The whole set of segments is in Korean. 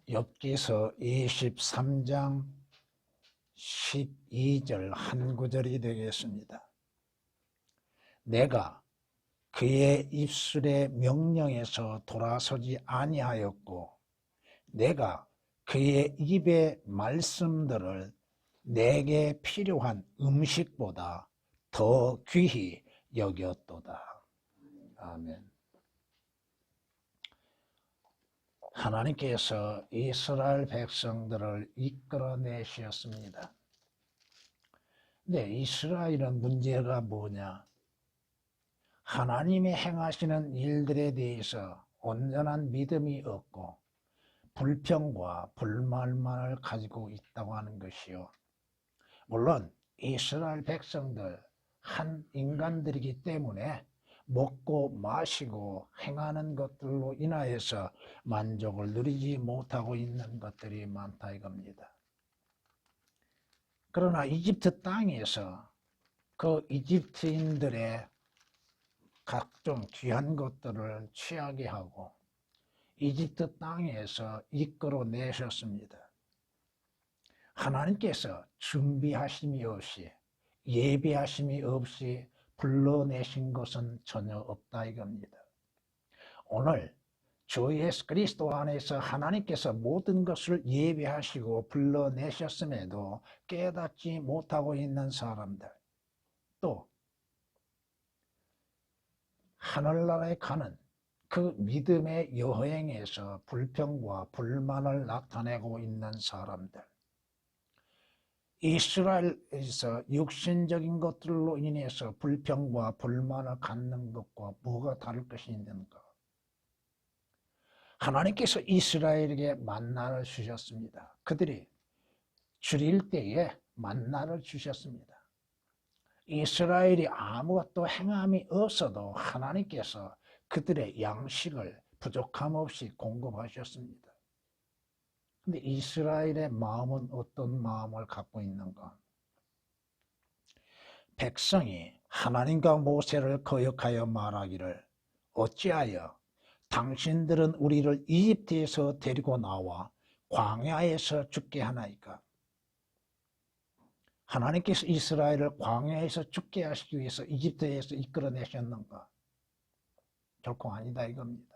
욥기서 23장 12절 한 구절이 되겠습니다. 내가 그의 입술의 명령에서 돌아서지 아니하였고 내가 그의 입의 말씀들을 내게 필요한 음식보다 더 귀히 여겼도다. 아멘. 하나님께서 이스라엘 백성들을 이끌어내셨습니다. 근데 이스라엘은 문제가 뭐냐? 하나님이 행하시는 일들에 대해서 온전한 믿음이 없고 불평과 불만만을 가지고 있다고 하는 것이요. 물론 이스라엘 백성들 한 인간들이기 때문에 먹고 마시고 행하는 것들로 인하여서 만족을 누리지 못하고 있는 것들이 많다 이겁니다. 그러나 이집트 땅에서 그 이집트인들의 각종 귀한 것들을 취하게 하고 이집트 땅에서 이끌어내셨습니다. 하나님께서 준비하심이 없이 예비하심이 없이 불러내신 것은 전혀 없다 이겁니다. 오늘 주 예수 그리스도 안에서 하나님께서 모든 것을 예비하시고 불러내셨음에도 깨닫지 못하고 있는 사람들, 또 하늘나라에 가는 그 믿음의 여행에서 불평과 불만을 나타내고 있는 사람들, 이스라엘에서 육신적인 것들로 인해서 불평과 불만을 갖는 것과 뭐가 다를 것이 있는가? 하나님께서 이스라엘에게 만나를 주셨습니다. 그들이 줄일 때에 만나를 주셨습니다. 이스라엘이 아무것도 행함이 없어도 하나님께서 그들의 양식을 부족함 없이 공급하셨습니다. 근데 이스라엘의 마음은 어떤 마음을 갖고 있는가? 백성이 하나님과 모세를 거역하여 말하기를 어찌하여 당신들은 우리를 이집트에서 데리고 나와 광야에서 죽게 하나이까? 하나님께서 이스라엘을 광야에서 죽게 하시기 위해서 이집트에서 이끌어내셨는가? 결코 아니다 이겁니다.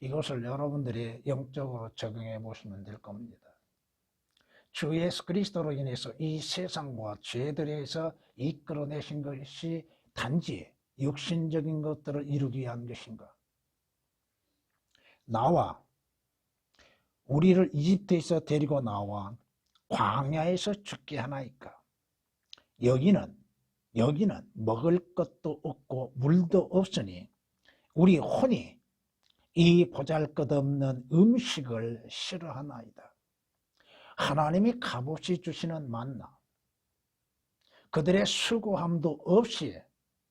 이것을 여러분들이 영적으로 적용해 보시면 될 겁니다. 주 예수 그리스도로 인해서 이 세상과 죄들에서 이끌어내신 것이 단지 육신적인 것들을 이루기 위한 것인가? 나와 우리를 이집트에서 데리고 나와 광야에서 죽게 하나이까? 여기는 먹을 것도 없고 물도 없으니 우리 혼이 이 보잘것없는 음식을 싫어하나이다. 하나님이 값없이 주시는 만나, 그들의 수고함도 없이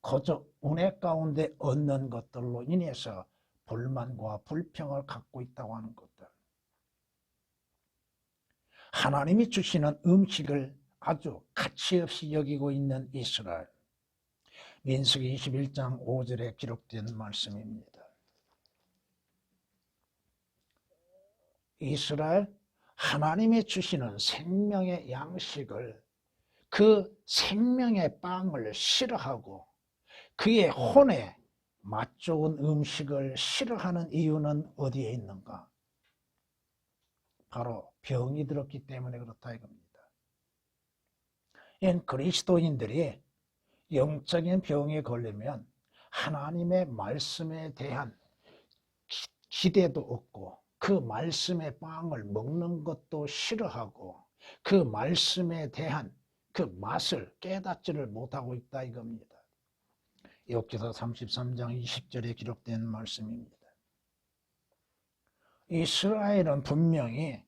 거저 은혜 가운데 얻는 것들로 인해서 불만과 불평을 갖고 있다고 하는 것들, 하나님이 주시는 음식을 아주 가치없이 여기고 있는 이스라엘. 민수기 21장 5절에 기록된 말씀입니다. 이스라엘, 하나님이 주시는 생명의 양식을, 그 생명의 빵을 싫어하고 그의 혼에 맛좋은 음식을 싫어하는 이유는 어디에 있는가? 바로 병이 들었기 때문에 그렇다 이겁니다. 그리스도인들이 영적인 병에 걸리면 하나님의 말씀에 대한 기대도 없고 그 말씀의 빵을 먹는 것도 싫어하고 그 말씀에 대한 그 맛을 깨닫지를 못하고 있다 이겁니다. 욥기서 33장 20절에 기록된 말씀입니다. 이스라엘은 분명히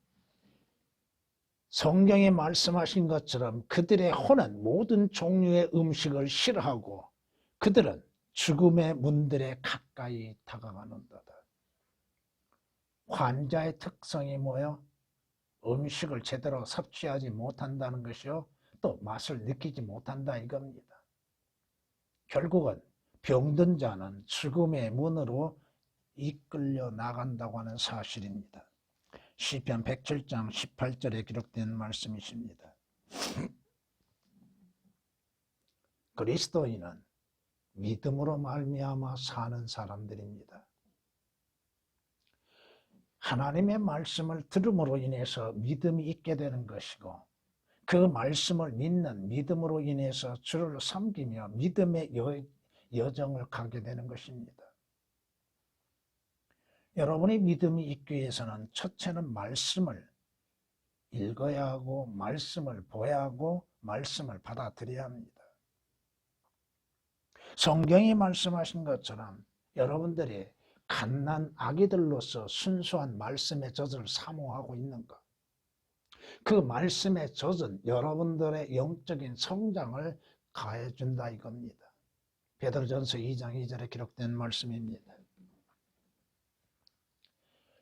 성경에 말씀하신 것처럼 그들의 혼은 모든 종류의 음식을 싫어하고 그들은 죽음의 문들에 가까이 다가가는도다. 환자의 특성이 뭐요? 음식을 제대로 섭취하지 못한다는 것이요, 또 맛을 느끼지 못한다 이겁니다. 결국은 병든 자는 죽음의 문으로 이끌려 나간다고 하는 사실입니다. 시편 107장 18절에 기록된 말씀이십니다. 그리스도인은 믿음으로 말미암아 사는 사람들입니다. 하나님의 말씀을 들음으로 인해서 믿음이 있게 되는 것이고, 그 말씀을 믿는 믿음으로 인해서 주를 섬기며 믿음의 여정을 가게 되는 것입니다. 여러분의 믿음이 있기 위해서는 첫째는 말씀을 읽어야 하고, 말씀을 보아야 하고, 말씀을 받아들여야 합니다. 성경이 말씀하신 것처럼 여러분들이 갓난 아기들로서 순수한 말씀의 젖을 사모하고 있는가? 그 말씀의 젖은 여러분들의 영적인 성장을 가해준다 이겁니다. 베드로전서 2장 2절에 기록된 말씀입니다.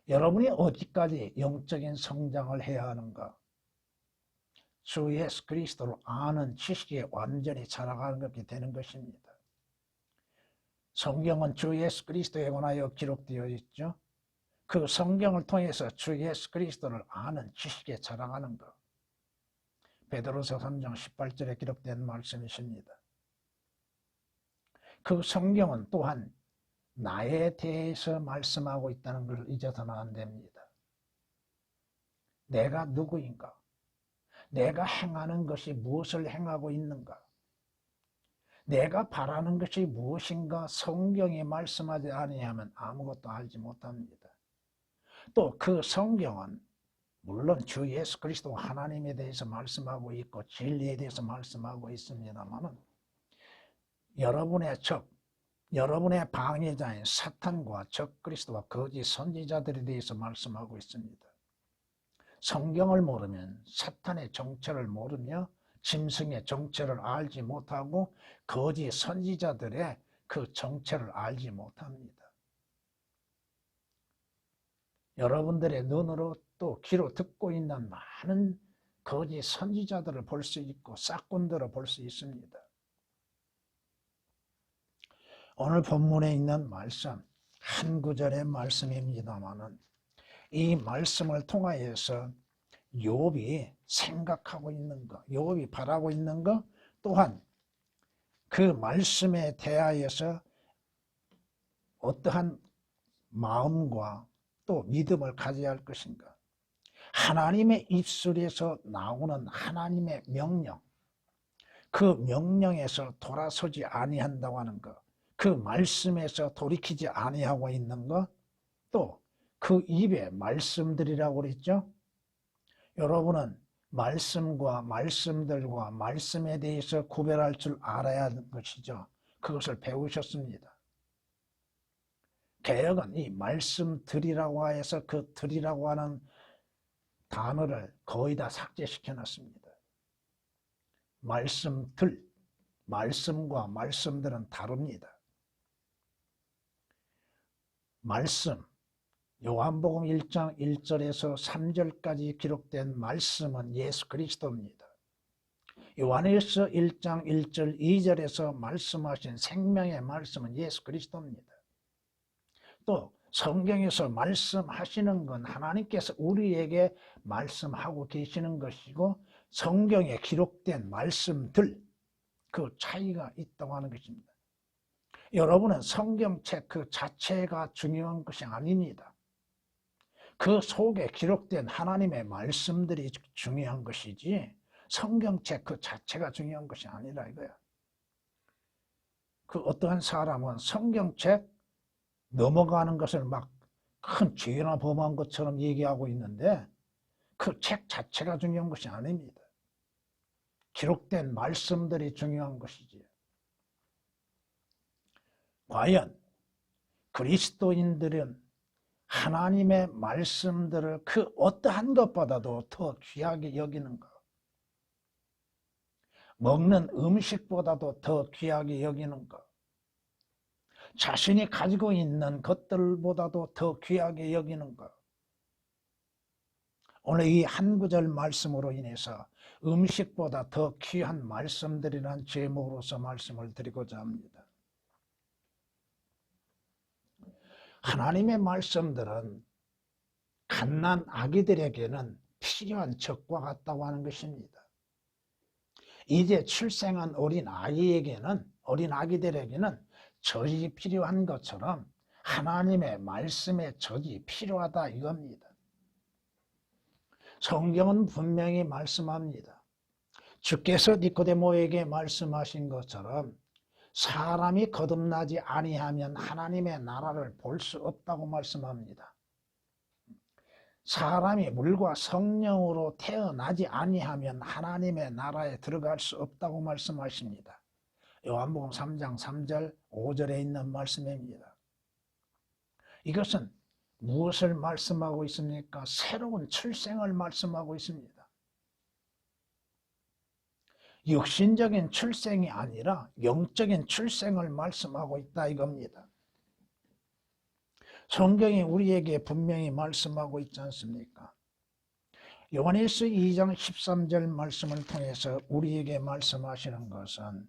여러분이 어디까지 영적인 성장을 해야 하는가? 주 예수 그리스도를 아는 지식에 완전히 자라가는 것이 되는 것입니다. 성경은 주 예수 그리스도에 관하여 기록되어 있죠. 그 성경을 통해서 주 예수 그리스도를 아는 지식에 자라가는 것. 베드로서 3장 18절에 기록된 말씀이십니다. 그 성경은 또한 나에 대해서 말씀하고 있다는 것을 잊어서는 안 됩니다. 내가 누구인가? 내가 행하는 것이 무엇을 행하고 있는가? 내가 바라는 것이 무엇인가? 성경이 말씀하지 아니하면 아무것도 알지 못합니다. 또 그 성경은 물론 주 예수 그리스도 하나님에 대해서 말씀하고 있고 진리에 대해서 말씀하고 있습니다만, 여러분의 적, 여러분의 방해자인 사탄과 적 그리스도와 거짓 선지자들에 대해서 말씀하고 있습니다. 성경을 모르면 사탄의 정체를 모르며 짐승의 정체를 알지 못하고 거짓 선지자들의 그 정체를 알지 못합니다. 여러분들의 눈으로 또 귀로 듣고 있는 많은 거짓 선지자들을 볼 수 있고 싹군들을 볼 수 있습니다. 오늘 본문에 있는 말씀, 한 구절의 말씀입니다만은 이 말씀을 통하여서 욥이 생각하고 있는 것, 욥이 바라고 있는 것, 또한 그 말씀에 대하여서 어떠한 마음과 또 믿음을 가져야 할 것인가. 하나님의 입술에서 나오는 하나님의 명령, 그 명령에서 돌아서지 아니한다고 하는 것, 그 말씀에서 돌이키지 아니하고 있는 것, 또 그 입에 말씀들이라고 그랬죠. 여러분은 말씀과 말씀들과 말씀에 대해서 구별할 줄 알아야 하는 것이죠. 그것을 배우셨습니다. 개역은 이 말씀들이라고 해서 그 들이라고 하는 단어를 거의 다 삭제시켜 놨습니다. 말씀들, 말씀과 말씀들은 다릅니다. 말씀, 요한복음 1장 1절에서 3절까지 기록된 말씀은 예수 그리스도입니다. 요한일서 1장 1절 2절에서 말씀하신 생명의 말씀은 예수 그리스도입니다. 또 성경에서 말씀하시는 건 하나님께서 우리에게 말씀하고 계시는 것이고, 성경에 기록된 말씀들, 그 차이가 있다고 하는 것입니다. 여러분은 성경책 그 자체가 중요한 것이 아닙니다. 그 속에 기록된 하나님의 말씀들이 중요한 것이지 성경책 그 자체가 중요한 것이 아니라 이거야. 그 어떠한 사람은 성경책 넘어가는 것을 막 큰 죄나 범한 것처럼 얘기하고 있는데 그 책 자체가 중요한 것이 아닙니다. 기록된 말씀들이 중요한 것이지. 과연 그리스도인들은 하나님의 말씀들을 그 어떠한 것보다도 더 귀하게 여기는가? 먹는 음식보다도 더 귀하게 여기는가? 자신이 가지고 있는 것들보다도 더 귀하게 여기는가? 오늘 이 한 구절 말씀으로 인해서 음식보다 더 귀한 말씀들이라는 제목으로서 말씀을 드리고자 합니다. 하나님의 말씀들은 갓난 아기들에게는 필요한 젖과 같다고 하는 것입니다. 이제 출생한 어린 아기들에게는 젖이 필요한 것처럼 하나님의 말씀의 젖이 필요하다 이겁니다. 성경은 분명히 말씀합니다. 주께서 니코데모에게 말씀하신 것처럼 사람이 거듭나지 아니하면 하나님의 나라를 볼 수 없다고 말씀합니다. 사람이 물과 성령으로 태어나지 아니하면 하나님의 나라에 들어갈 수 없다고 말씀하십니다. 요한복음 3장 3절 5절에 있는 말씀입니다. 이것은 무엇을 말씀하고 있습니까? 새로운 출생을 말씀하고 있습니다. 육신적인 출생이 아니라 영적인 출생을 말씀하고 있다 이겁니다. 성경이 우리에게 분명히 말씀하고 있지 않습니까? 요한일서 2장 13절 말씀을 통해서 우리에게 말씀하시는 것은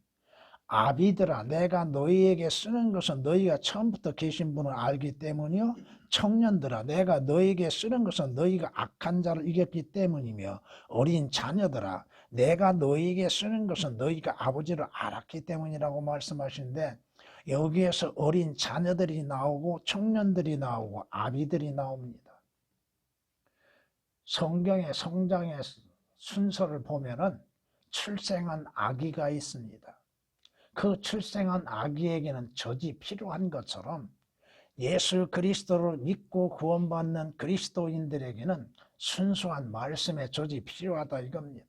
아비들아 내가 너희에게 쓰는 것은 너희가 처음부터 계신 분을 알기 때문이요 청년들아 내가 너희에게 쓰는 것은 너희가 악한 자를 이겼기 때문이며 어린 자녀들아 내가 너희에게 쓰는 것은 너희가 아버지를 알았기 때문이라고 말씀하시는데 여기에서 어린 자녀들이 나오고 청년들이 나오고 아비들이 나옵니다. 성경의 성장의 순서를 보면은 출생한 아기가 있습니다. 그 출생한 아기에게는 젖이 필요한 것처럼 예수 그리스도를 믿고 구원받는 그리스도인들에게는 순수한 말씀의 젖이 필요하다 이겁니다.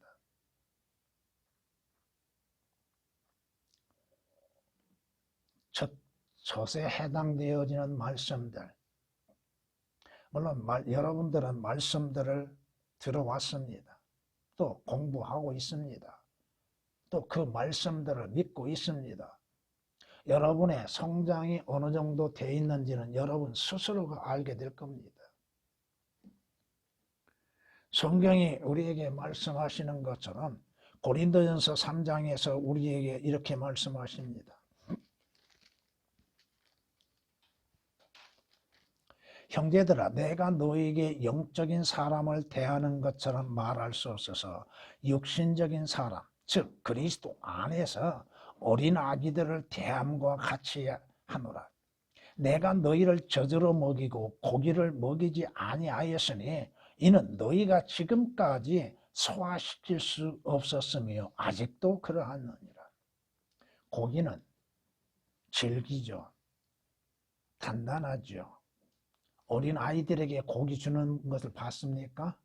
젖에 해당되어지는 말씀들, 물론 여러분들은 말씀들을 들어왔습니다. 또 공부하고 있습니다. 또 그 말씀들을 믿고 있습니다. 여러분의 성장이 어느 정도 되어 있는지는 여러분 스스로가 알게 될 겁니다. 성경이 우리에게 말씀하시는 것처럼 고린도전서 3장에서 우리에게 이렇게 말씀하십니다. 형제들아 내가 너에게 영적인 사람을 대하는 것처럼 말할 수 없어서 육신적인 사람 즉 그리스도 안에서 어린 아기들을 대함과 같이 하노라. 내가 너희를 젖으로 먹이고 고기를 먹이지 아니하였으니 이는 너희가 지금까지 소화시킬 수 없었으며 아직도 그러하느니라. 고기는 질기죠. 단단하죠. 어린 아이들에게 고기 주는 것을 봤습니까?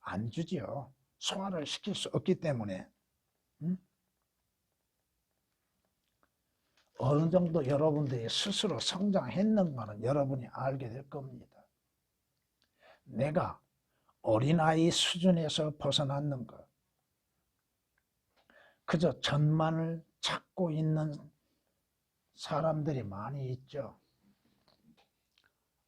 안 주지요. 소화를 시킬 수 없기 때문에. 어느 정도 여러분들이 스스로 성장했는가는 여러분이 알게 될 겁니다. 내가 어린아이 수준에서 벗어났는가? 그저 젖만을 찾고 있는 사람들이 많이 있죠.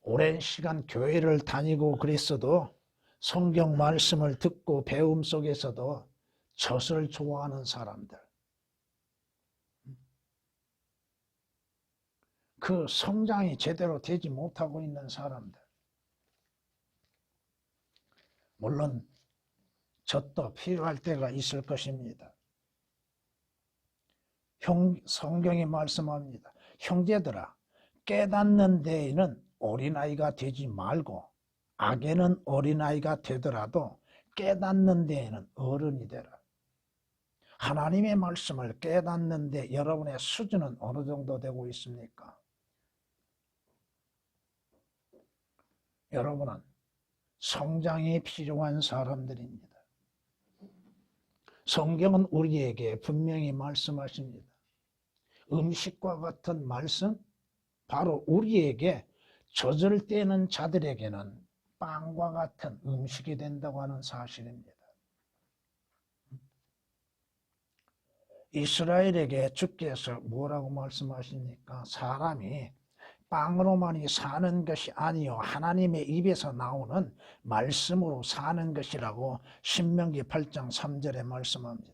오랜 시간 교회를 다니고 그랬어도 성경 말씀을 듣고 배움 속에서도 젖을 좋아하는 사람들. 그 성장이 제대로 되지 못하고 있는 사람들. 물론 젖도 필요할 때가 있을 것입니다. 성경이 말씀합니다. 형제들아 깨닫는 데에는 어린아이가 되지 말고 악에는 어린아이가 되더라도 깨닫는 데에는 어른이 되라. 하나님의 말씀을 깨닫는 데 여러분의 수준은 어느 정도 되고 있습니까? 여러분은 성장이 필요한 사람들입니다. 성경은 우리에게 분명히 말씀하십니다. 음식과 같은 말씀, 바로 우리에게 젖을 떼는 자들에게는 빵과 같은 음식이 된다고 하는 사실입니다. 이스라엘에게 주께서 뭐라고 말씀하십니까? 사람이 빵으로만이 사는 것이 아니요 하나님의 입에서 나오는 말씀으로 사는 것이라고 신명기 8장 3절에 말씀합니다.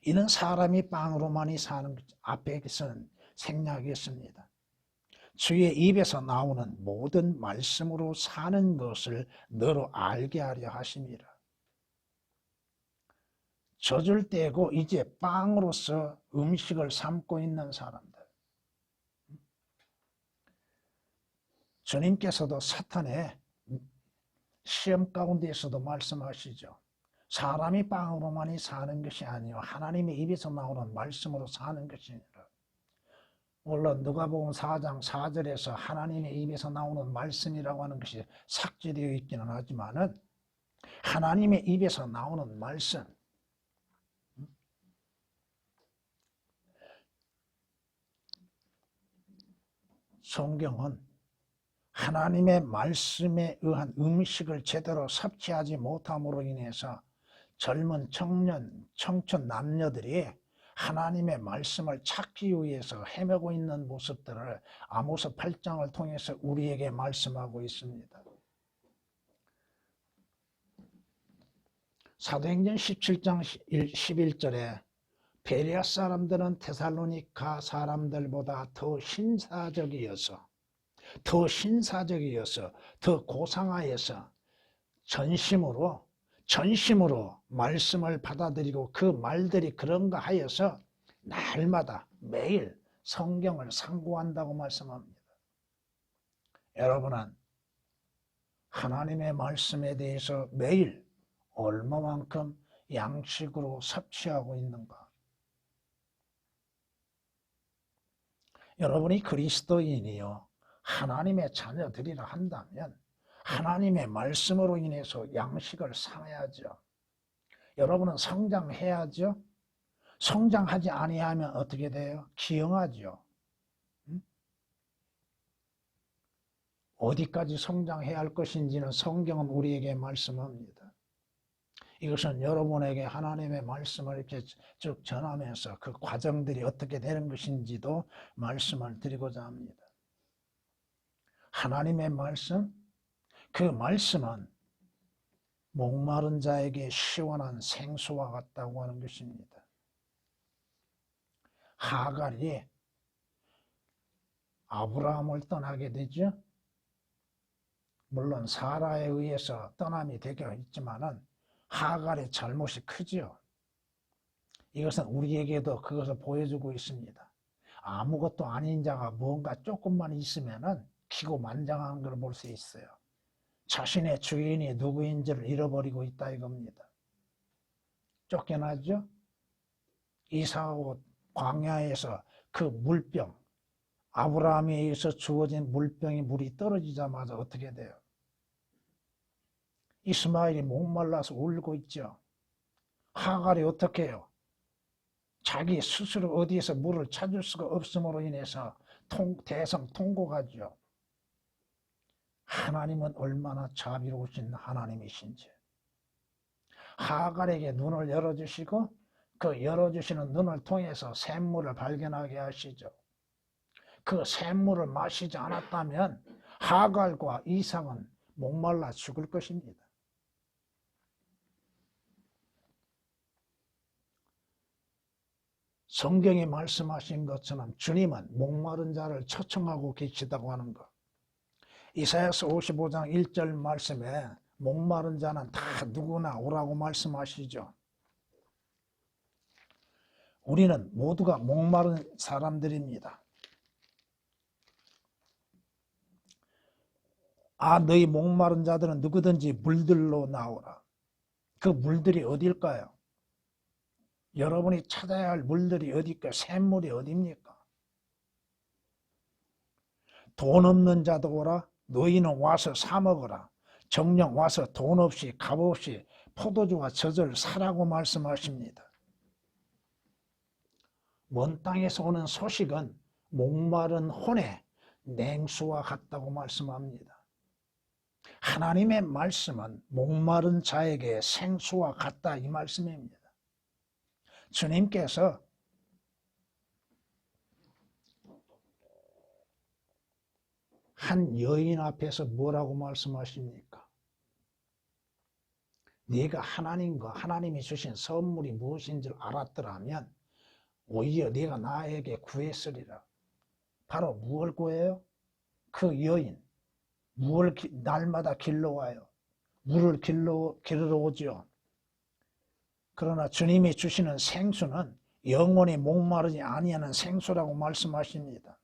이는 사람이 빵으로만이 사는 것 앞에서는 생략했습니다. 주의 입에서 나오는 모든 말씀으로 사는 것을 너로 알게 하려 하심이라. 젖을 떼고 이제 빵으로서 음식을 삼고 있는 사람들. 주님께서도 사탄의 시험 가운데에서도 말씀하시죠. 사람이 빵으로만이 사는 것이 아니요 하나님의 입에서 나오는 말씀으로 사는 것이니라. 물론 누가복음 4장 4절에서 하나님의 입에서 나오는 말씀이라고 하는 것이 삭제되어 있기는 하지만은 하나님의 입에서 나오는 말씀, 성경은 하나님의 말씀에 의한 음식을 제대로 섭취하지 못함으로 인해서 젊은 청년, 청춘 남녀들이 하나님의 말씀을 찾기 위해서 헤매고 있는 모습들을 아모스 8장을 통해서 우리에게 말씀하고 있습니다. 사도행전 17장 11절에 베레아 사람들은 데살로니가 사람들보다 더 신사적이어서 더 고상하여서 전심으로 말씀을 받아들이고 그 말들이 그런가 하여서 날마다 매일 성경을 상고한다고 말씀합니다. 여러분은 하나님의 말씀에 대해서 매일 얼마만큼 양식으로 섭취하고 있는가? 여러분이 그리스도인이요 하나님의 자녀들이라 한다면 하나님의 말씀으로 인해서 양식을 삼아야죠. 여러분은 성장해야죠. 성장하지 아니하면 어떻게 돼요? 기형하죠. 어디까지 성장해야 할 것인지는 성경은 우리에게 말씀합니다. 이것은 여러분에게 하나님의 말씀을 이렇게 쭉 전하면서 그 과정들이 어떻게 되는 것인지도 말씀을 드리고자 합니다. 하나님의 말씀, 그 말씀은 목마른 자에게 시원한 생수와 같다고 하는 것입니다. 하갈이 아브라함을 떠나게 되죠. 물론 사라에 의해서 떠남이 되게 있지만은 하갈의 잘못이 크죠. 이것은 우리에게도 그것을 보여주고 있습니다. 아무것도 아닌 자가 뭔가 조금만 있으면은 기고만장한 걸 볼 수 있어요. 자신의 주인이 누구인지를 잃어버리고 있다 이겁니다. 쫓겨나죠? 이삭하고 광야에서 그 물병, 아브라함에 의해서 주어진 물병이 물이 떨어지자마자 어떻게 돼요? 이스마엘이 목말라서 울고 있죠. 하갈이 어떻게 해요? 자기 스스로 어디에서 물을 찾을 수가 없음으로 인해서 대성 통곡하죠. 하나님은 얼마나 자비로우신 하나님이신지. 하갈에게 눈을 열어주시고 그 열어주시는 눈을 통해서 샘물을 발견하게 하시죠. 그 샘물을 마시지 않았다면 하갈과 이삭은 목말라 죽을 것입니다. 성경이 말씀하신 것처럼 주님은 목마른 자를 초청하고 계시다고 하는 것. 이사야서 55장 1절 말씀에 목마른 자는 다 누구나 오라고 말씀하시죠. 우리는 모두가 목마른 사람들입니다. 너희 목마른 자들은 누구든지 물들로 나오라. 그 물들이 어딜까요? 여러분이 찾아야 할 물들이 어딜까요? 샘물이 어디입니까? 돈 없는 자도 오라. 너희는 와서 사 먹어라. 정녕 와서 돈 없이 값 없이 포도주와 젖을 사라고 말씀하십니다. 먼 땅에서 오는 소식은 목마른 혼의 냉수와 같다고 말씀합니다. 하나님의 말씀은 목마른 자에게 생수와 같다 이 말씀입니다. 주님께서 한 여인 앞에서 뭐라고 말씀하십니까? 네가 하나님과 하나님이 주신 선물이 무엇인지를 알았더라면 오히려 네가 나에게 구했으리라. 바로 무엇을 구해요? 그 여인, 물을 날마다 길러와요. 물을 길러 오죠. 그러나 주님이 주시는 생수는 영원히 목마르지 아니하는 생수라고 말씀하십니다.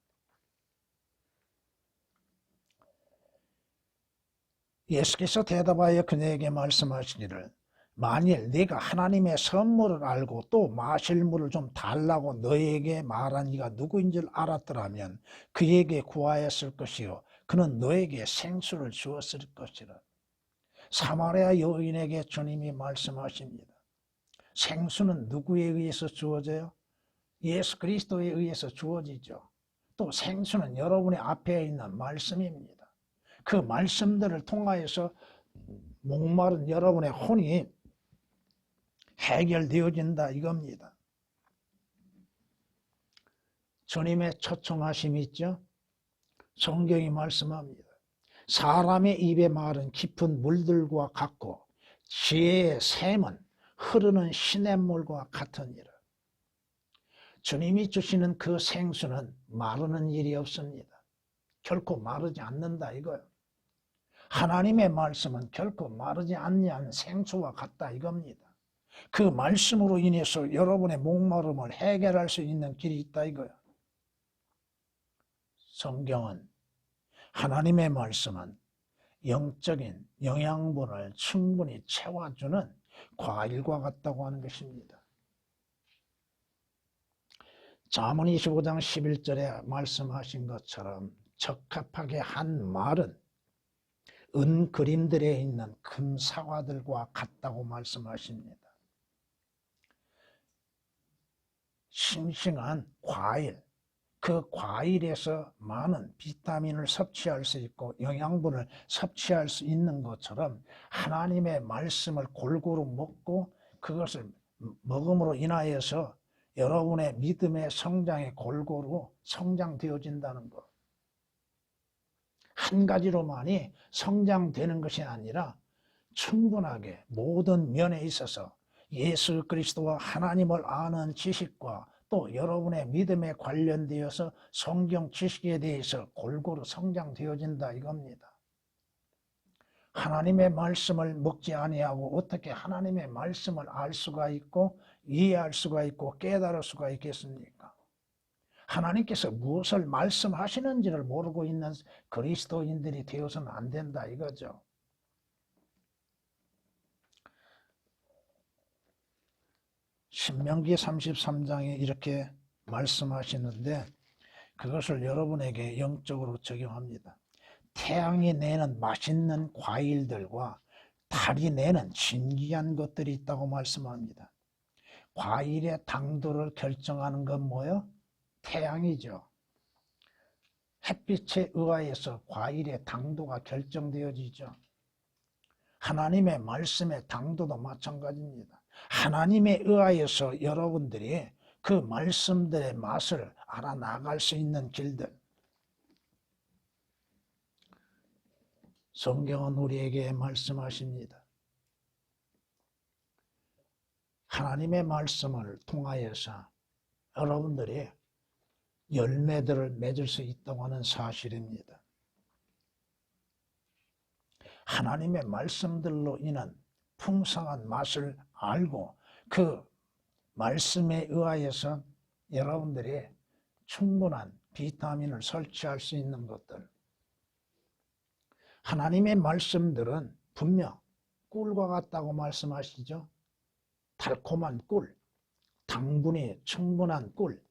예수께서 대답하여 그녀에게 말씀하시기를 만일 네가 하나님의 선물을 알고 또 마실 물을 좀 달라고 너에게 말한 이가 누구인 줄 알았더라면 그에게 구하였을 것이요 그는 너에게 생수를 주었을 것이라. 사마리아 여인에게 주님이 말씀하십니다. 생수는 누구에 의해서 주어져요? 예수 그리스도에 의해서 주어지죠. 또 생수는 여러분의 앞에 있는 말씀입니다. 그 말씀들을 통하여서 목마른 여러분의 혼이 해결되어진다 이겁니다. 주님의 초청하심이 있죠. 성경이 말씀합니다. 사람의 입의 말은 깊은 물들과 같고 지혜의 샘은 흐르는 시냇물과 같으니라. 주님이 주시는 그 생수는 마르는 일이 없습니다. 결코 마르지 않는다 이거예요. 하나님의 말씀은 결코 마르지 않는 생수와 같다 이겁니다. 그 말씀으로 인해서 여러분의 목마름을 해결할 수 있는 길이 있다 이거예요. 성경은 하나님의 말씀은 영적인 영양분을 충분히 채워주는 과일과 같다고 하는 것입니다. 잠언 25장 11절에 말씀하신 것처럼 적합하게 한 말은 은 그림들에 있는 금 사과들과 같다고 말씀하십니다. 싱싱한 과일, 그 과일에서 많은 비타민을 섭취할 수 있고 영양분을 섭취할 수 있는 것처럼 하나님의 말씀을 골고루 먹고 그것을 먹음으로 인하여서 여러분의 믿음의 성장에 골고루 성장되어진다는 것. 한 가지로만이 성장되는 것이 아니라 충분하게 모든 면에 있어서 예수 그리스도와 하나님을 아는 지식과 또 여러분의 믿음에 관련되어서 성경 지식에 대해서 골고루 성장되어진다 이겁니다. 하나님의 말씀을 먹지 아니하고 어떻게 하나님의 말씀을 알 수가 있고 이해할 수가 있고 깨달을 수가 있겠습니까? 하나님께서 무엇을 말씀하시는지를 모르고 있는 그리스도인들이 되어서는 안 된다 이거죠. 신명기 33장에 이렇게 말씀하시는데 그것을 여러분에게 영적으로 적용합니다. 태양이 내는 맛있는 과일들과 달이 내는 신기한 것들이 있다고 말씀합니다. 과일의 당도를 결정하는 건 뭐예요? 태양이죠. 햇빛에 의하여서 과일의 당도가 결정되어지죠. 하나님의 말씀의 당도도 마찬가지입니다. 하나님에 의하여서 여러분들이 그 말씀들의 맛을 알아나갈 수 있는 길들. 성경은 우리에게 말씀하십니다. 하나님의 말씀을 통하여서 여러분들이 열매들을 맺을 수 있다고 하는 사실입니다. 하나님의 말씀들로 인한 풍성한 맛을 알고 그 말씀에 의하여서 여러분들이 충분한 비타민을 섭취할 수 있는 것들. 하나님의 말씀들은 분명 꿀과 같다고 말씀하시죠. 달콤한 꿀, 당분이 충분한 꿀.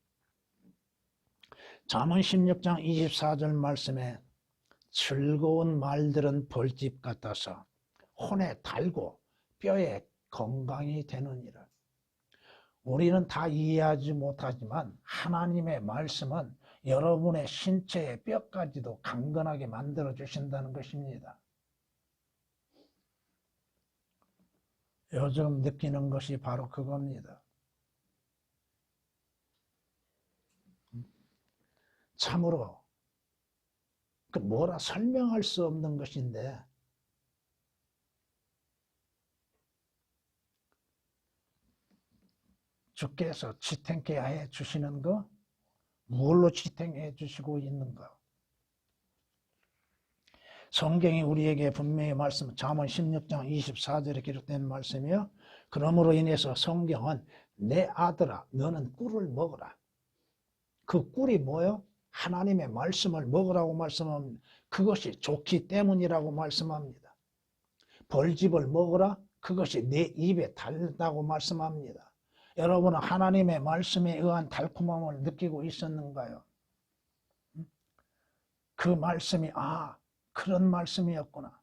잠언 16장 24절 말씀에 즐거운 말들은 벌집 같아서 혼에 달고 뼈에 건강이 되느니라. 우리는 다 이해하지 못하지만 하나님의 말씀은 여러분의 신체의 뼈까지도 강건하게 만들어 주신다는 것입니다. 요즘 느끼는 것이 바로 그겁니다. 참으로 그 뭐라 설명할 수 없는 것인데 주께서 지탱케 해 주시는 거, 무엇로 지탱해 주시고 있는가? 성경이 우리에게 분명히 말씀, 잠언 16장 24절에 기록된 말씀이요. 그러므로 인해서 성경은 내 아들아 너는 꿀을 먹어라. 그 꿀이 뭐요? 하나님의 말씀을 먹으라고 말씀합니다. 그것이 좋기 때문이라고 말씀합니다. 벌집을 먹으라. 그것이 내 입에 달다고 말씀합니다. 여러분은 하나님의 말씀에 의한 달콤함을 느끼고 있었는가요? 그 말씀이 그런 말씀이었구나.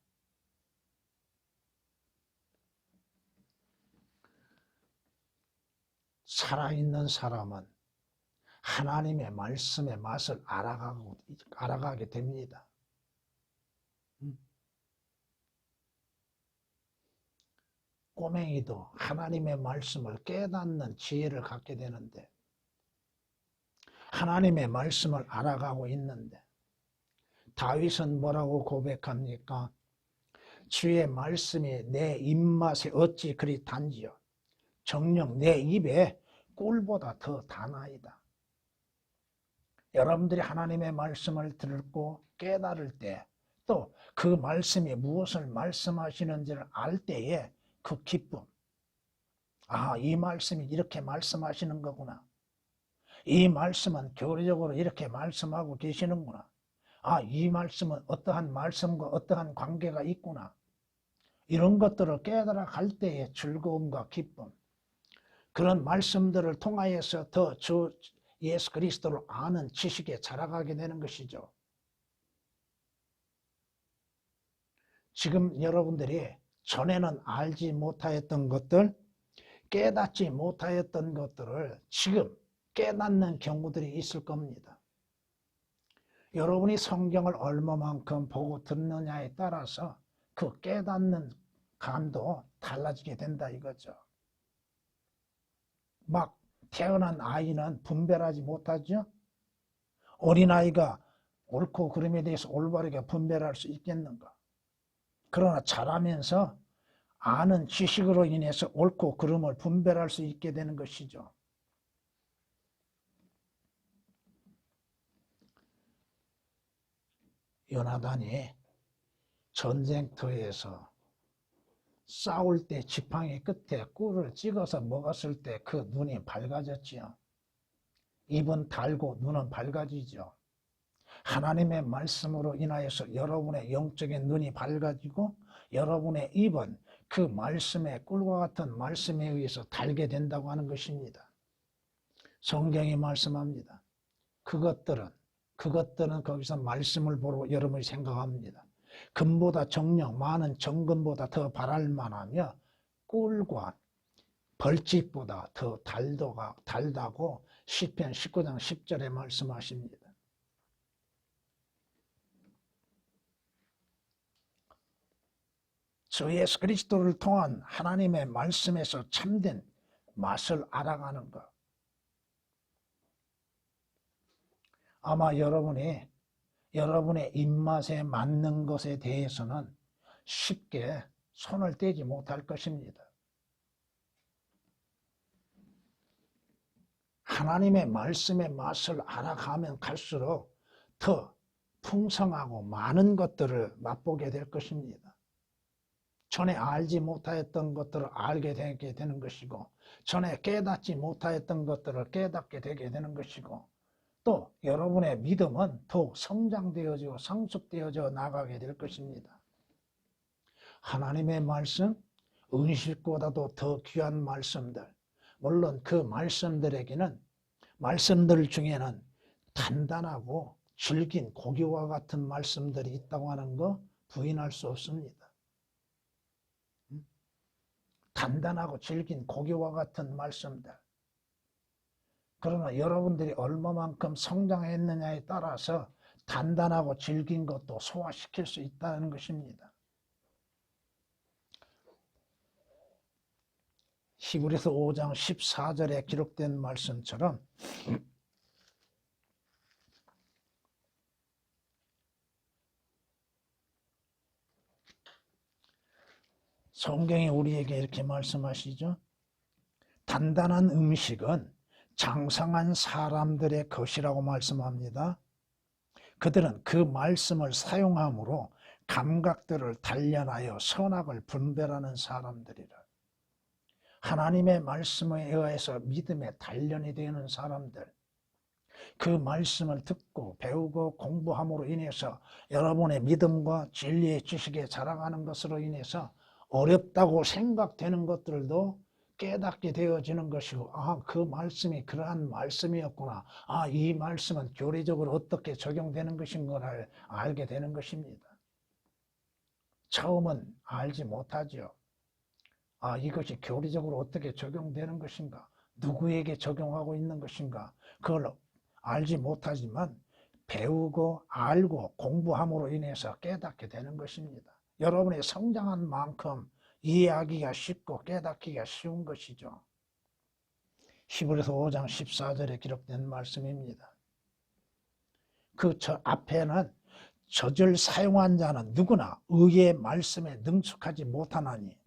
살아있는 사람은 하나님의 말씀의 맛을 알아가게 됩니다. 꼬맹이도 하나님의 말씀을 깨닫는 지혜를 갖게 되는데, 하나님의 말씀을 알아가고 있는데, 다윗은 뭐라고 고백합니까? 주의 말씀이 내 입맛에 어찌 그리 단지요. 정녕 내 입에 꿀보다 더 다나이다. 여러분들이 하나님의 말씀을 듣고 깨달을 때, 또 그 말씀이 무엇을 말씀하시는지를 알 때에 그 기쁨. 이 말씀이 이렇게 말씀하시는 거구나. 이 말씀은 교리적으로 이렇게 말씀하고 계시는구나. 이 말씀은 어떠한 말씀과 어떠한 관계가 있구나. 이런 것들을 깨달아 갈 때의 즐거움과 기쁨. 그런 말씀들을 통하여서 더 주 예수 그리스도를 아는 지식에 자라가게 되는 것이죠. 지금 여러분들이 전에는 알지 못하였던 것들, 깨닫지 못하였던 것들을 지금 깨닫는 경우들이 있을 겁니다. 여러분이 성경을 얼마만큼 보고 듣느냐에 따라서 그 깨닫는 감도 달라지게 된다 이거죠. 막 태어난 아이는 분별하지 못하죠. 어린아이가 옳고 그름에 대해서 올바르게 분별할 수 있겠는가. 그러나 자라면서 아는 지식으로 인해서 옳고 그름을 분별할 수 있게 되는 것이죠. 요나단이 전쟁터에서 싸울 때 지팡이 끝에 꿀을 찍어서 먹었을 때 그 눈이 밝아졌지요. 입은 달고 눈은 밝아지죠. 하나님의 말씀으로 인하여서 여러분의 영적인 눈이 밝아지고 여러분의 입은 그 말씀의 꿀과 같은 말씀에 의해서 달게 된다고 하는 것입니다. 성경이 말씀합니다. 그것들은 거기서 말씀을 보고 여러분이 생각합니다. 금보다 정녕 많은 정금보다 더 바랄 만하며 꿀과 벌집보다 더 달다고 시편 19장 10절에 말씀하십니다. 주 예수 그리스도를 통한 하나님의 말씀에서 참된 맛을 알아가는 것. 아마 여러분이 여러분의 입맛에 맞는 것에 대해서는 쉽게 손을 떼지 못할 것입니다. 하나님의 말씀의 맛을 알아가면 갈수록 더 풍성하고 많은 것들을 맛보게 될 것입니다. 전에 알지 못하였던 것들을 알게 되게 되는 것이고, 전에 깨닫지 못하였던 것들을 깨닫게 되게 되는 것이고, 또 여러분의 믿음은 더욱 성장되어지고 성숙되어져 나가게 될 것입니다. 하나님의 말씀, 은식보다도 더 귀한 말씀들, 물론 그 말씀들 중에는 단단하고 질긴 고기와 같은 말씀들이 있다고 하는 거 부인할 수 없습니다. 단단하고 질긴 고기와 같은 말씀들. 그러나 여러분들이 얼마만큼 성장했느냐에 따라서 단단하고 질긴 것도 소화시킬 수 있다는 것입니다. 히브리서 5장 14절에 기록된 말씀처럼 성경이 우리에게 이렇게 말씀하시죠. 단단한 음식은 장성한 사람들의 것이라고 말씀합니다. 그들은 그 말씀을 사용함으로 감각들을 단련하여 선악을 분별하는 사람들이라. 하나님의 말씀에 의해서 믿음의 단련이 되는 사람들, 그 말씀을 듣고 배우고 공부함으로 인해서 여러분의 믿음과 진리의 지식에 자라가는 것으로 인해서 어렵다고 생각되는 것들도 깨닫게 되어지는 것이고, 그 말씀이 그러한 말씀이었구나. 이 말씀은 교리적으로 어떻게 적용되는 것인가를 알게 되는 것입니다. 처음은 알지 못하죠. 이것이 교리적으로 어떻게 적용되는 것인가? 누구에게 적용하고 있는 것인가? 그걸 알지 못하지만 배우고 알고 공부함으로 인해서 깨닫게 되는 것입니다. 여러분이 성장한 만큼 이해하기가 쉽고 깨닫기가 쉬운 것이죠. 히브리서 5장 14절에 기록된 말씀입니다. 그 앞에는 저절 사용한 자는 누구나 의의 말씀에 능숙하지 못하나니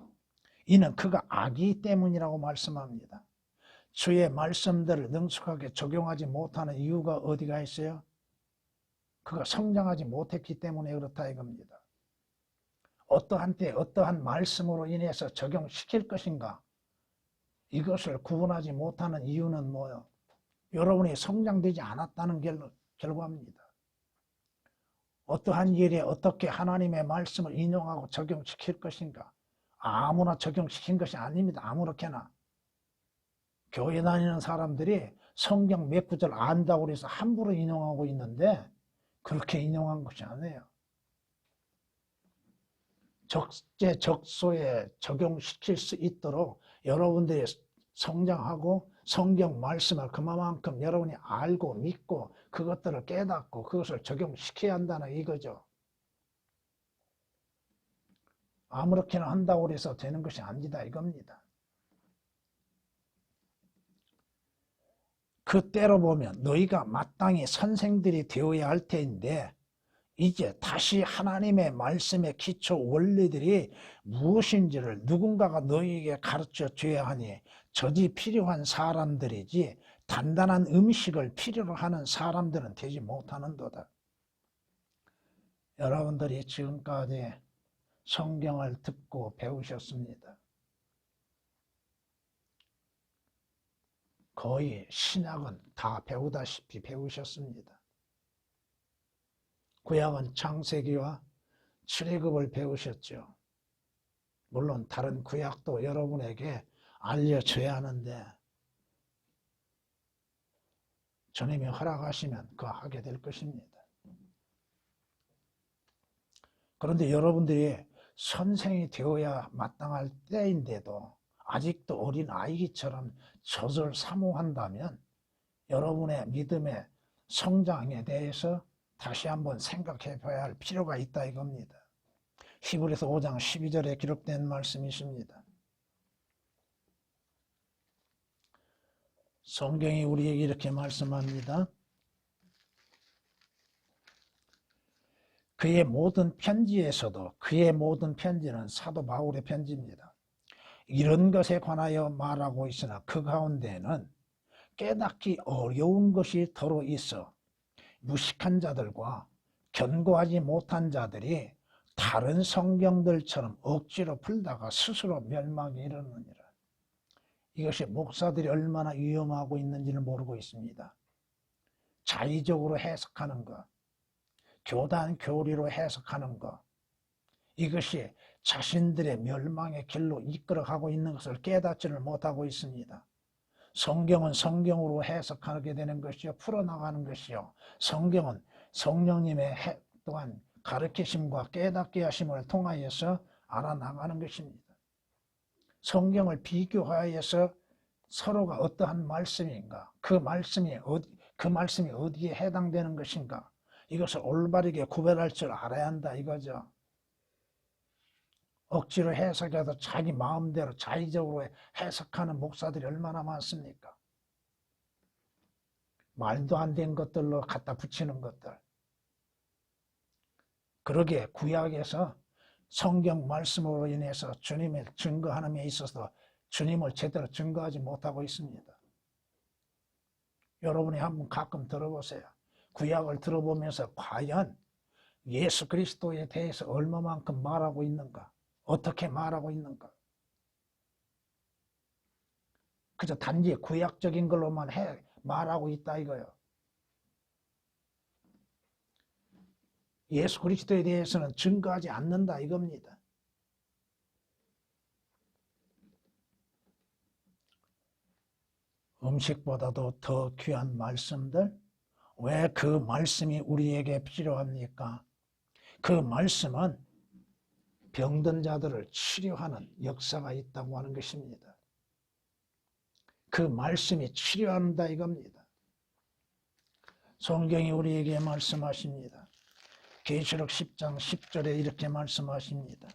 이는 그가 악이기 때문이라고 말씀합니다. 주의 말씀들을 능숙하게 적용하지 못하는 이유가 어디가 있어요? 그가 성장하지 못했기 때문에 그렇다 이겁니다. 어떠한 때 어떠한 말씀으로 인해서 적용시킬 것인가? 이것을 구분하지 못하는 이유는 뭐예요? 여러분이 성장되지 않았다는 결과입니다. 어떠한 일에 어떻게 하나님의 말씀을 인용하고 적용시킬 것인가? 아무나 적용시킨 것이 아닙니다. 아무렇게나. 교회 다니는 사람들이 성경 몇 구절 안다고 해서 함부로 인용하고 있는데 그렇게 인용한 것이 아니에요. 적재적소에 적용시킬 수 있도록 여러분들이 성장하고 성경 말씀을 그만큼 여러분이 알고 믿고 그것들을 깨닫고 그것을 적용시켜야 한다는 이거죠. 아무렇게나 한다고 해서 되는 것이 아니다 이겁니다. 그때로 보면 너희가 마땅히 선생들이 되어야 할 터인데 이제 다시 하나님의 말씀의 기초 원리들이 무엇인지를 누군가가 너희에게 가르쳐 줘야 하니 저지 필요한 사람들이지 단단한 음식을 필요로 하는 사람들은 되지 못하는도다. 여러분들이 지금까지 성경을 듣고 배우셨습니다. 거의 신약은 다 배우다시피 배우셨습니다. 구약은 창세기와 출애굽을 배우셨죠. 물론 다른 구약도 여러분에게 알려줘야 하는데 주님이 허락하시면 그거 하게 될 것입니다. 그런데 여러분들이 선생이 되어야 마땅할 때인데도 아직도 어린 아이처럼 젖을 사모한다면 여러분의 믿음의 성장에 대해서 다시 한번 생각해 봐야 할 필요가 있다 이겁니다. 히브리서 5장 12절에 기록된 말씀이십니다. 성경이 우리에게 이렇게 말씀합니다. 그의 모든 편지에서도 그의 모든 편지는 사도 바울의 편지입니다. 이런 것에 관하여 말하고 있으나 그 가운데는 깨닫기 어려운 것이 더러 있어 무식한 자들과 견고하지 못한 자들이 다른 성경들처럼 억지로 풀다가 스스로 멸망에 이르느니라. 이것이 목사들이 얼마나 위험하고 있는지를 모르고 있습니다. 자의적으로 해석하는 것, 교단 교리로 해석하는 것, 이것이 자신들의 멸망의 길로 이끌어가고 있는 것을 깨닫지를 못하고 있습니다. 성경은 성경으로 해석하게 되는 것이요, 풀어나가는 것이요, 성경은 성령님의 또한 가르치심과 깨닫게 하심을 통하여서 알아나가는 것입니다. 성경을 비교하여서 서로가 어떠한 말씀인가, 그 말씀이 어디에 해당되는 것인가, 이것을 올바르게 구별할 줄 알아야 한다 이거죠. 억지로 해석해서 자기 마음대로 자의적으로 해석하는 목사들이 얼마나 많습니까? 말도 안 된 것들로 갖다 붙이는 것들. 그러기에 구약에서 성경 말씀으로 인해서 주님의 증거하는 데 있어서 주님을 제대로 증거하지 못하고 있습니다. 여러분이 한번 가끔 들어보세요. 구약을 들어보면서 과연 예수 그리스도에 대해서 얼마만큼 말하고 있는가? 어떻게 말하고 있는가? 그저 단지 구약적인 걸로만 말하고 있다 이거예요. 예수 그리스도에 대해서는 증거하지 않는다 이겁니다. 음식보다도 더 귀한 말씀들, 왜 그 말씀이 우리에게 필요합니까? 그 말씀은 병든 자들을 치료하는 역사가 있다고 하는 것입니다. 그 말씀이 치료한다 이겁니다. 성경이 우리에게 말씀하십니다. 계시록 10장 10절에 이렇게 말씀하십니다.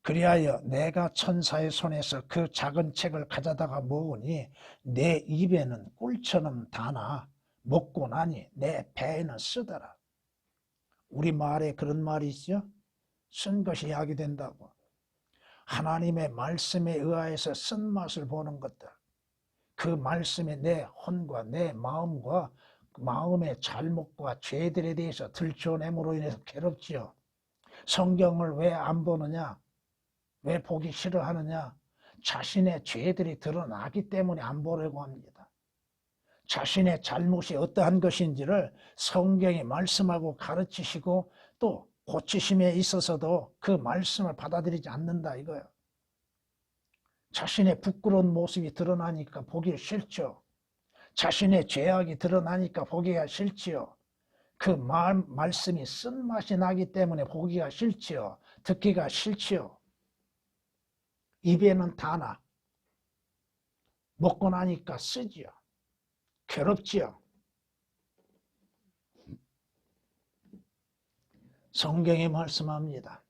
그리하여 내가 천사의 손에서 그 작은 책을 가져다가 먹으니 내 입에는 꿀처럼 다나 먹고 나니 내 배에는 쓰더라. 우리 말에 그런 말이 있죠. 쓴 것이 약이 된다고. 하나님의 말씀에 의하여서 쓴맛을 보는 것들, 그 말씀에 내 혼과 내 마음과 마음의 잘못과 죄들에 대해서 들춰냄으로 인해서 괴롭지요. 성경을 왜 안 보느냐? 왜 보기 싫어하느냐? 자신의 죄들이 드러나기 때문에 안 보려고 합니다. 자신의 잘못이 어떠한 것인지를 성경이 말씀하고 가르치시고 또 고치심에 있어서도 그 말씀을 받아들이지 않는다 이거예요. 자신의 부끄러운 모습이 드러나니까 보기 싫죠. 자신의 죄악이 드러나니까 보기가 싫지요. 그 말씀이 쓴맛이 나기 때문에 보기가 싫지요. 듣기가 싫지요. 입에는 다나 먹고 나니까 쓰지요. 괴롭지요. 성경이 말씀합니다.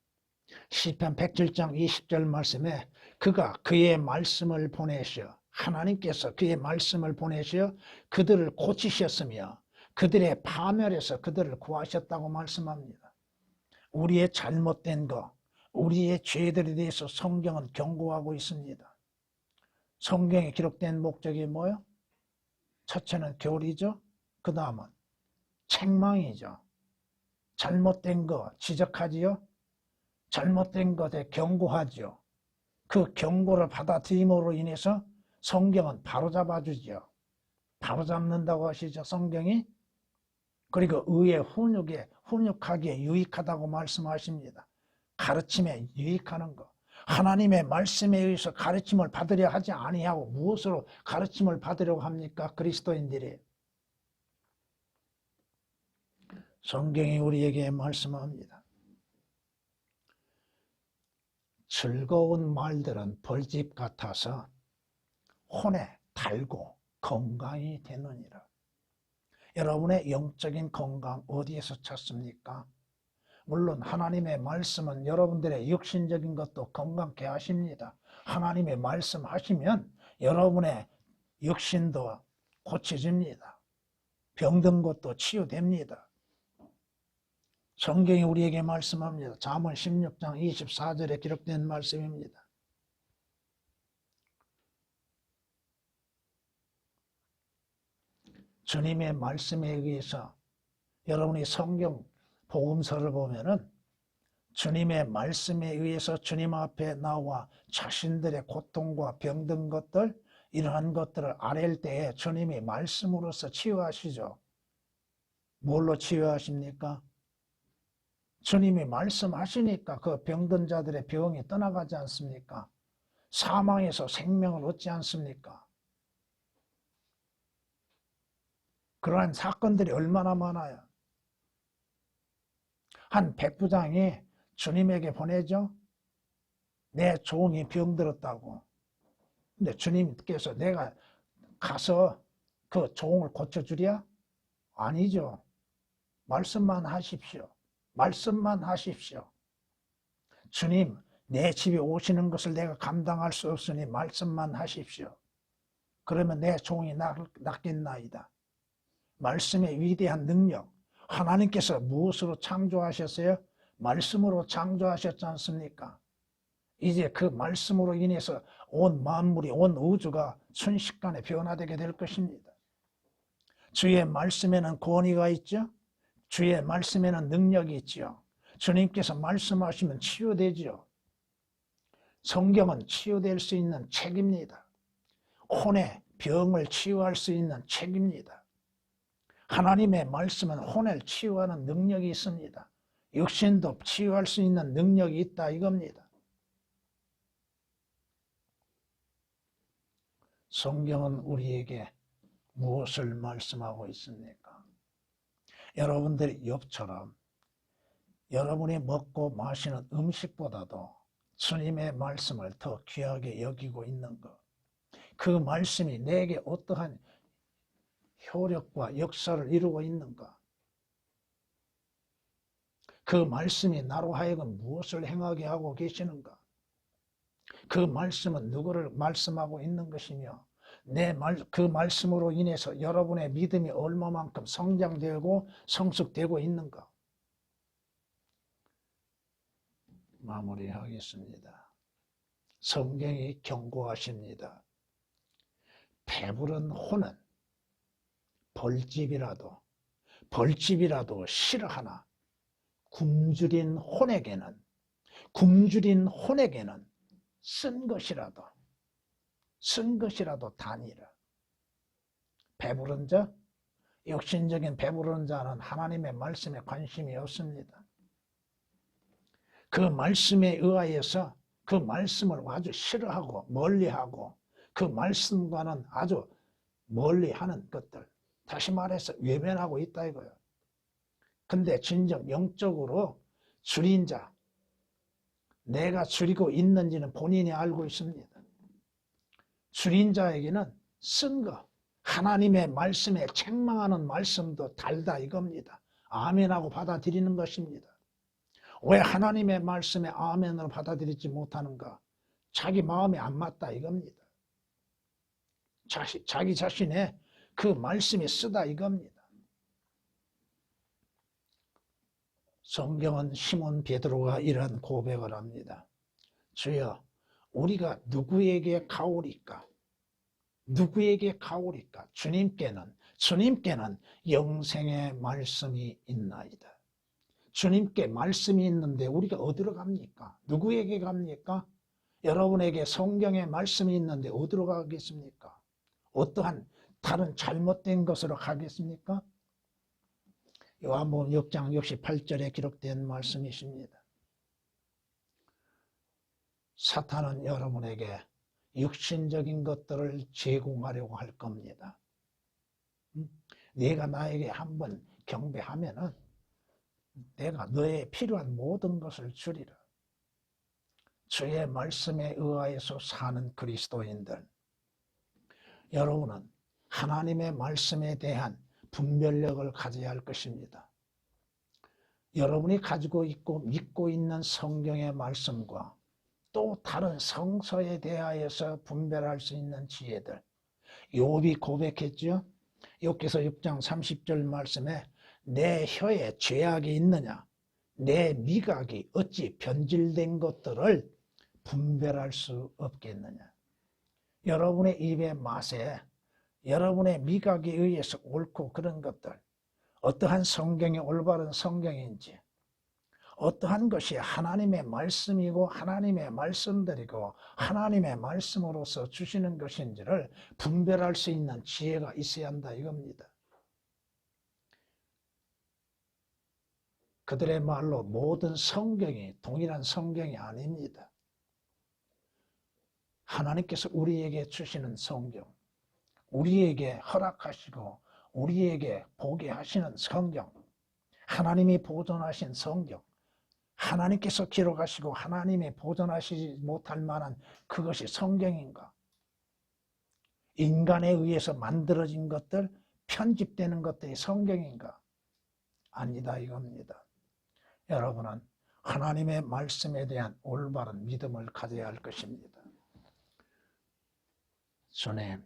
시편 107장 20절 말씀에 그가 그의 말씀을 보내시어, 하나님께서 그의 말씀을 보내시어 그들을 고치셨으며 그들의 파멸에서 그들을 구하셨다고 말씀합니다. 우리의 잘못된 것, 우리의 죄들에 대해서 성경은 경고하고 있습니다. 성경에 기록된 목적이 뭐예요? 첫째는 교리죠. 그 다음은 책망이죠. 잘못된 거 지적하지요. 잘못된 것에 경고하죠. 그 경고를 받아들임으로 인해서 성경은 바로잡아주죠. 바로잡는다고 하시죠, 성경이. 그리고 의의 훈육하기에 유익하다고 말씀하십니다. 가르침에 유익하는 것. 하나님의 말씀에 의해서 가르침을 받으려 하지 아니하고 무엇으로 가르침을 받으려고 합니까? 그리스도인들이. 성경이 우리에게 말씀합니다. 즐거운 말들은 벌집 같아서 혼에 달고 건강이 되느니라. 여러분의 영적인 건강 어디에서 찾습니까? 물론 하나님의 말씀은 여러분들의 육신적인 것도 건강케 하십니다. 하나님의 말씀 하시면 여러분의 육신도 고쳐집니다. 병든 것도 치유됩니다. 성경이 우리에게 말씀합니다. 잠언 16장 24절에 기록된 말씀입니다. 주님의 말씀에 의해서 여러분이 성경 복음서를 보면은 주님의 말씀에 의해서 주님 앞에 나와 자신들의 고통과 병든 것들, 이러한 것들을 아랠 때에 주님이 말씀으로서 치유하시죠. 뭘로 치유하십니까? 주님이 말씀하시니까 그 병든 자들의 병이 떠나가지 않습니까? 사망에서 생명을 얻지 않습니까? 그러한 사건들이 얼마나 많아요. 한 백부장이 주님에게 보내죠. 내 종이 병들었다고. 근데 주님께서 내가 가서 그 종을 고쳐주랴? 아니죠. 말씀만 하십시오. 말씀만 하십시오. 주님, 내 집에 오시는 것을 내가 감당할 수 없으니 말씀만 하십시오. 그러면 내 종이 낫겠나이다. 말씀의 위대한 능력, 하나님께서 무엇으로 창조하셨어요? 말씀으로 창조하셨지 않습니까? 이제 그 말씀으로 인해서 온 만물이, 온 우주가 순식간에 변화되게 될 것입니다. 주의 말씀에는 권위가 있죠? 주의 말씀에는 능력이 있지요. 주님께서 말씀하시면 치유되지요. 성경은 치유될 수 있는 책입니다. 혼의 병을 치유할 수 있는 책입니다. 하나님의 말씀은 혼을 치유하는 능력이 있습니다. 육신도 치유할 수 있는 능력이 있다 이겁니다. 성경은 우리에게 무엇을 말씀하고 있습니까? 여러분들이 욥처럼 여러분이 먹고 마시는 음식보다도 주님의 말씀을 더 귀하게 여기고 있는 것, 그 말씀이 내게 어떠한 효력과 역사를 이루고 있는가, 그 말씀이 나로 하여금 무엇을 행하게 하고 계시는가, 그 말씀은 누구를 말씀하고 있는 것이며 그 말씀으로 인해서 여러분의 믿음이 얼마만큼 성장되고 성숙되고 있는가. 마무리하겠습니다. 성경이 경고하십니다. 배부른 혼은 벌집이라도 싫어하나 굶주린 혼에게는 쓴 것이라도 다니라. 배부른 자, 육신적인 배부른 자는 하나님의 말씀에 관심이 없습니다. 그 말씀에 의하여서 그 말씀을 아주 싫어하고 멀리하고 그 말씀과는 아주 멀리하는 것들, 다시 말해서 외면하고 있다 이거예요. 근데 진정 영적으로 줄인 자, 내가 줄이고 있는지는 본인이 알고 있습니다. 줄인 자에게는 쓴 거, 하나님의 말씀에 책망하는 말씀도 달다 이겁니다. 아멘하고 받아들이는 것입니다. 왜 하나님의 말씀에 아멘으로 받아들이지 못하는가? 자기 마음에 안 맞다 이겁니다. 자기 자신의 그 말씀이 쓰다 이겁니다. 성경은 시몬 베드로가 이런 고백을 합니다. 주여, 우리가 누구에게 가오리까? 누구에게 가오리까? 주님께는 영생의 말씀이 있나이다. 주님께 말씀이 있는데 우리가 어디로 갑니까? 누구에게 갑니까? 여러분에게 성경의 말씀이 있는데 어디로 가겠습니까? 어떠한 다른 잘못된 것으로 가겠습니까? 요한복음 6장 68절에 기록된 말씀이십니다. 사탄은 여러분에게 육신적인 것들을 제공하려고 할 겁니다. 네가 나에게 한번 경배하면은 내가 너의 필요한 모든 것을 주리라. 주의 말씀에 의하여서 사는 그리스도인들, 여러분은 하나님의 말씀에 대한 분별력을 가져야 할 것입니다. 여러분이 가지고 있고 믿고 있는 성경의 말씀과 또 다른 성서에 대하여서 분별할 수 있는 지혜들, 욥이 고백했죠. 욥기서 6장 30절 말씀에 내 혀에 죄악이 있느냐, 내 미각이 어찌 변질된 것들을 분별할 수 없겠느냐. 여러분의 입의 맛에 여러분의 미각에 의해서 옳고 그런 것들, 어떠한 성경이 올바른 성경인지, 어떠한 것이 하나님의 말씀이고 하나님의 말씀들이고 하나님의 말씀으로서 주시는 것인지를 분별할 수 있는 지혜가 있어야 한다 이겁니다. 그들의 말로 모든 성경이 동일한 성경이 아닙니다. 하나님께서 우리에게 주시는 성경, 우리에게 허락하시고 우리에게 보게 하시는 성경, 하나님이 보존하신 성경, 하나님께서 기록하시고 하나님이 보존하시지 못할 만한 그것이 성경인가? 인간에 의해서 만들어진 것들, 편집되는 것들이 성경인가? 아니다 이겁니다. 여러분은 하나님의 말씀에 대한 올바른 믿음을 가져야 할 것입니다. 주님,